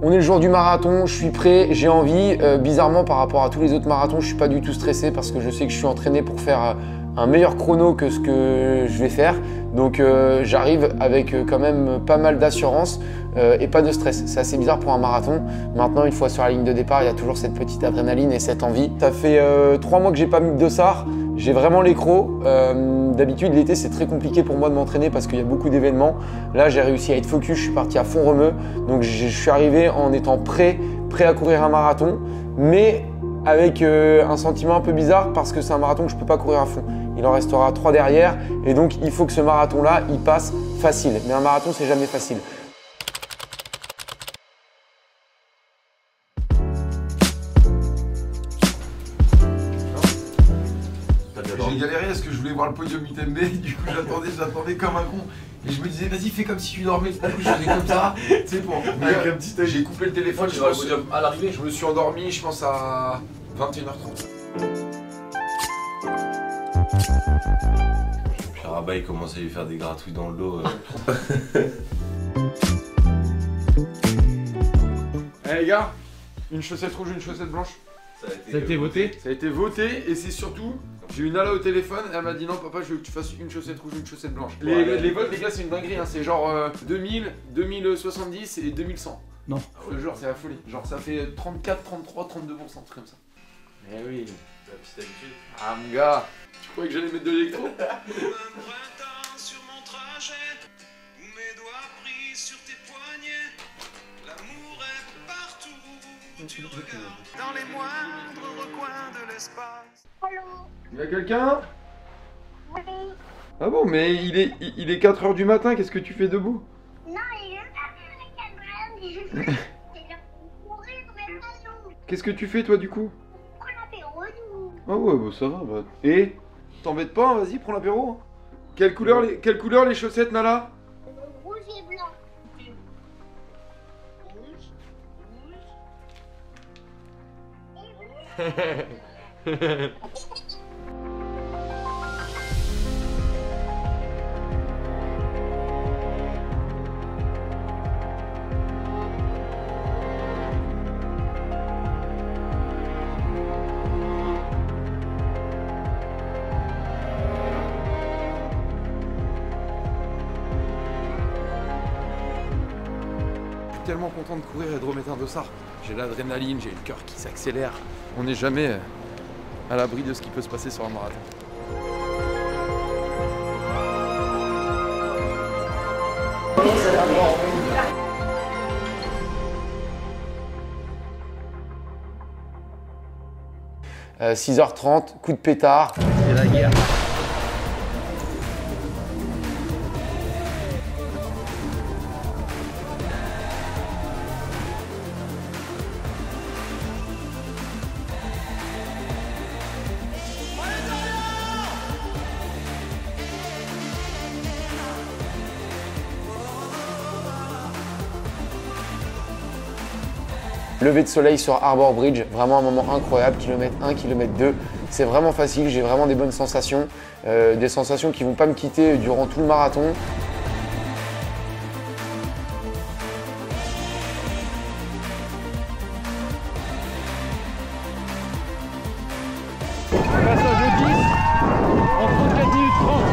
On est le jour du marathon, je suis prêt, j'ai envie. Bizarrement, par rapport à tous les autres marathons, je suis pas du tout stressé parce que je sais que je suis entraîné pour faire un meilleur chrono que ce que je vais faire. Donc j'arrive avec quand même pas mal d'assurance et pas de stress. C'est assez bizarre pour un marathon. Maintenant, une fois sur la ligne de départ, il y a toujours cette petite adrénaline et cette envie. Ça fait 3 mois que j'ai pas mis de dossard. J'ai vraiment les crocs. D'habitude, l'été, c'est très compliqué pour moi de m'entraîner parce qu'il y a beaucoup d'événements. Là, j'ai réussi à être focus, je suis parti à fond remue. Donc, je suis arrivé en étant prêt à courir un marathon, mais avec un sentiment un peu bizarre parce que c'est un marathon que je ne peux pas courir à fond. Il en restera 3 derrière et donc il faut que ce marathon-là, il passe facile. Mais un marathon, c'est jamais facile. J'ai galéré parce que je voulais voir le podium UTMB, du coup j'attendais comme un con. Et je me disais, vas-y, fais comme si tu dormais. Du coup, je faisais comme ça, tu sais, pour. J'ai coupé le téléphone, je pense, à l'arrivée, je me suis endormi, je pense à 21h30. Puis Rabat, il commence à lui faire des gratouilles dans le dos. Eh les gars, une chaussette rouge, une chaussette blanche. Ça a été voté. Ça a été voté et c'est surtout, j'ai eu Nala au téléphone, elle m'a dit non papa je veux que tu fasses une chaussette rouge, une chaussette blanche. Les votes les gars c'est une dinguerie, hein. C'est genre 2000, 2070 et 2100. Non. Je te jure c'est la folie, genre ça fait 34, 33, 32%, truc comme ça. Eh oui. C'est la petite habitude. Ah mon gars, tu croyais que j'allais mettre de l'électro? Dans les moindres recoins de l'espace. Allô? Y'a quelqu'un? Oui. Ah bon, mais il est 4h du matin, qu'est-ce que tu fais debout? Non, il est pas avec la grande. C'est là pour courir, mais pas nous. Qu'est-ce que tu fais toi du coup? On prend l'apéro, nous. Ah ouais, bah ça va, bah. Et t'embête pas, hein, vas-y, prends l'apéro. Quelle couleur les chaussettes, Nala? Rouge et blanc. Je suis tellement content de courir et de remettre un dossard. J'ai l'adrénaline, j'ai le cœur qui s'accélère. On n'est jamais à l'abri de ce qui peut se passer sur un marathon. – 6h30, coup de pétard. C'est la guerre. Lever de soleil sur Harbor Bridge, vraiment un moment incroyable, kilomètre 1, kilomètre 2. C'est vraiment facile, j'ai vraiment des bonnes sensations, des sensations qui ne vont pas me quitter durant tout le marathon. Passage au 10 en 34 minutes 30.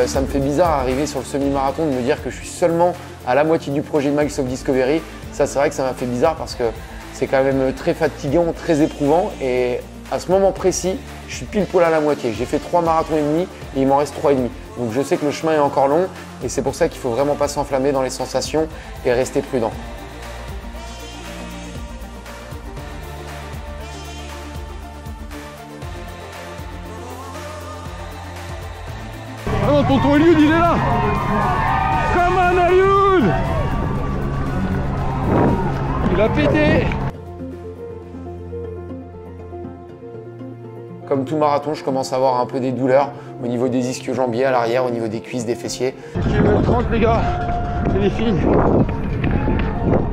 Ça me fait bizarre arriver sur le semi-marathon de me dire que je suis seulement à la moitié du projet Miles of Discovery. Ça, c'est vrai que ça m'a fait bizarre parce que c'est quand même très fatigant, très éprouvant. Et à ce moment précis, je suis pile poil à la moitié. J'ai fait 3 marathons et demi et il m'en reste 3 et demi. Donc je sais que le chemin est encore long et c'est pour ça qu'il faut vraiment pas s'enflammer dans les sensations et rester prudent. Ah non, tonton Eliud, il est là. Come on, Eliud. Il a pété. comme tout marathon, je commence à avoir un peu des douleurs au niveau des ischio-jambiers, à l'arrière, au niveau des cuisses, des fessiers. Kilomètre 30 les gars et les filles.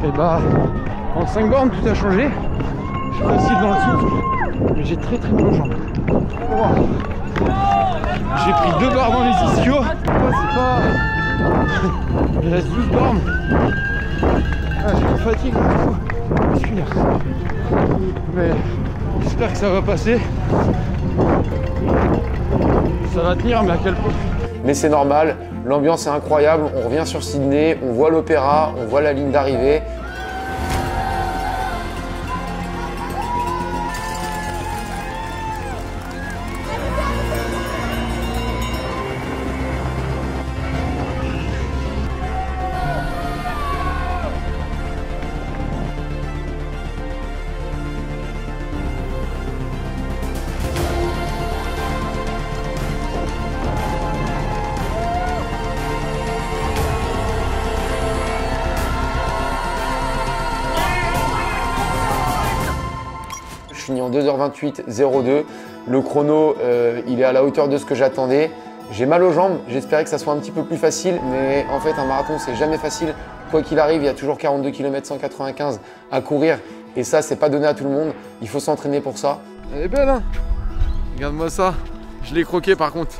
Et bah en 5 bornes tout a changé. Je suis facile dans le souffle, mais j'ai très mal aux jambes. Oh. J'ai pris 2 barres dans les ischios. C'est pas. Il reste 12 bornes. Ah, j'ai une fatigue musculaire. Mais j'espère que ça va passer. Ça va tenir, mais à quel point? Mais c'est normal, l'ambiance est incroyable, on revient sur Sydney, on voit l'opéra, on voit la ligne d'arrivée. Je finis en 2h28.02. Le chrono, il est à la hauteur de ce que j'attendais. J'ai mal aux jambes, j'espérais que ça soit un petit peu plus facile, mais en fait un marathon c'est jamais facile. Quoi qu'il arrive, il y a toujours 42 km 195 à courir et ça c'est pas donné à tout le monde. Il faut s'entraîner pour ça. Elle est belle hein. Regarde-moi ça. Je l'ai croqué par contre.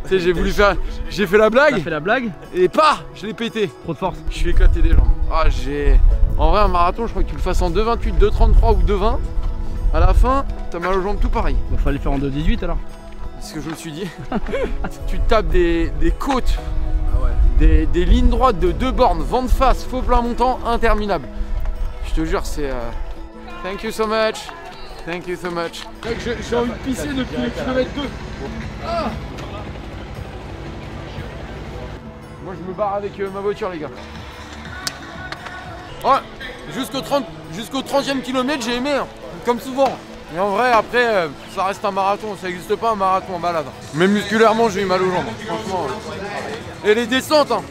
Tu sais, j'ai voulu faire. J'ai fait la blague. T'as fait la blague et pas, je l'ai pété. Trop de force. Je suis éclaté des jambes. Ah j'ai. En vrai un marathon, je crois que tu le fasses en 2,28, 2,33 ou 2,20. À la fin, t'as mal aux jambes tout pareil. Bah, fallait le faire en 2,18 alors. C'est ce que je me suis dit. Tu tapes des côtes, des lignes droites de 2 bornes, vent de face, faux plat montant, interminable. Je te jure, c'est. Thank you so much. Thank you so much. J'ai envie de pisser depuis le kilomètre 2. Ah moi, je me barre avec ma voiture, les gars. Ouais, jusqu'au 30e kilomètre, j'ai aimé, hein, comme souvent. Mais en vrai, après, ça reste un marathon, ça n'existe pas un marathon en balade. Même musculairement, j'ai eu mal aux jambes, franchement. Et les descentes, hein.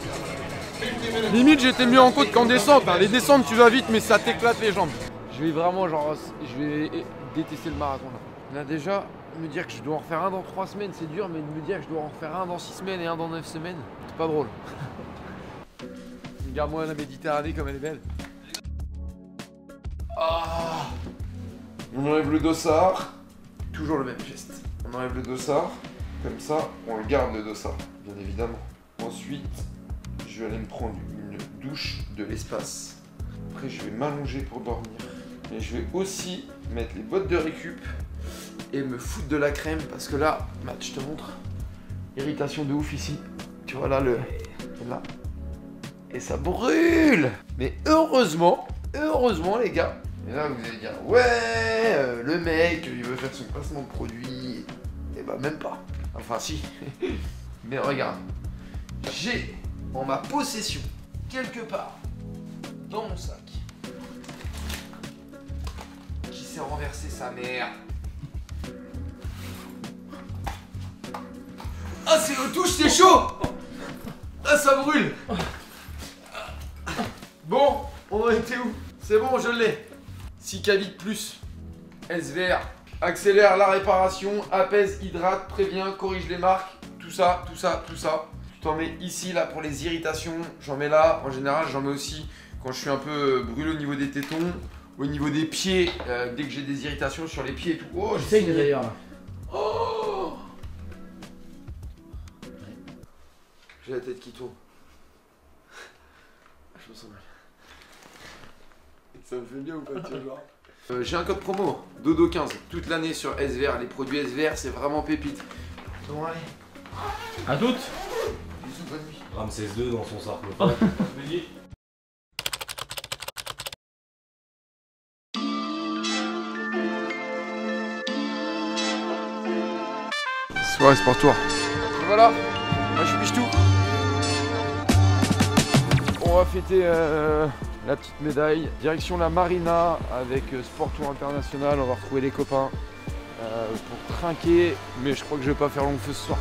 Limite, j'étais mieux en côte qu'en descente. Hein. Les descentes, tu vas vite, mais ça t'éclate les jambes. Je vais vraiment, genre, je vais détester le marathon là. Là, déjà, me dire que je dois en refaire un dans 3 semaines, c'est dur, mais de me dire que je dois en refaire un dans 6 semaines et un dans 9 semaines, c'est pas drôle. Regarde-moi la Méditerranée comme elle est belle. Ah. On enlève le dossard, toujours le même geste. On enlève le dossard, comme ça, on le garde le dossard, bien évidemment. Ensuite, je vais aller me prendre une douche de l'espace. Après, je vais m'allonger pour dormir. Et je vais aussi mettre les bottes de récup et me foutre de la crème parce que là, Matt, je te montre, irritation de ouf ici. Tu vois là, là. Et ça brûle. Mais heureusement les gars. Et là, vous allez dire, ouais, le mec, il veut faire son placement de produit. Et bah, même pas. Enfin, si. Mais regarde, j'ai en ma possession, quelque part, dans mon sac, qui s'est renversé sa mère. Ah, c'est le touche, c'est chaud. Ah, ça brûle. Bon, on en était où? C'est bon, je l'ai. Cicavite plus, SVR, accélère la réparation, apaise, hydrate, prévient, corrige les marques, tout ça. Tu t'en mets ici, là, pour les irritations, j'en mets là. En général, j'en mets aussi quand je suis un peu brûlé au niveau des tétons, au niveau des pieds, dès que j'ai des irritations sur les pieds et tout. Oh, j'essaye d'ailleurs là. Oh, j'ai la tête qui tourne. Je me sens mal. Ça me fait bien ou pas, tu vois. J'ai un code promo, Dodo15, toute l'année sur SVR. Les produits SVR, c'est vraiment pépite. Bon, allez. À toutes. Bisous, bonne nuit. Ramsès 2 dans son sarcophage. Soirée Sport Tour. Voilà, moi je piche tout. On va fêter la petite médaille. Direction la Marina avec Sport Tour International. On va retrouver les copains pour trinquer. Mais je crois que je vais pas faire long feu ce soir.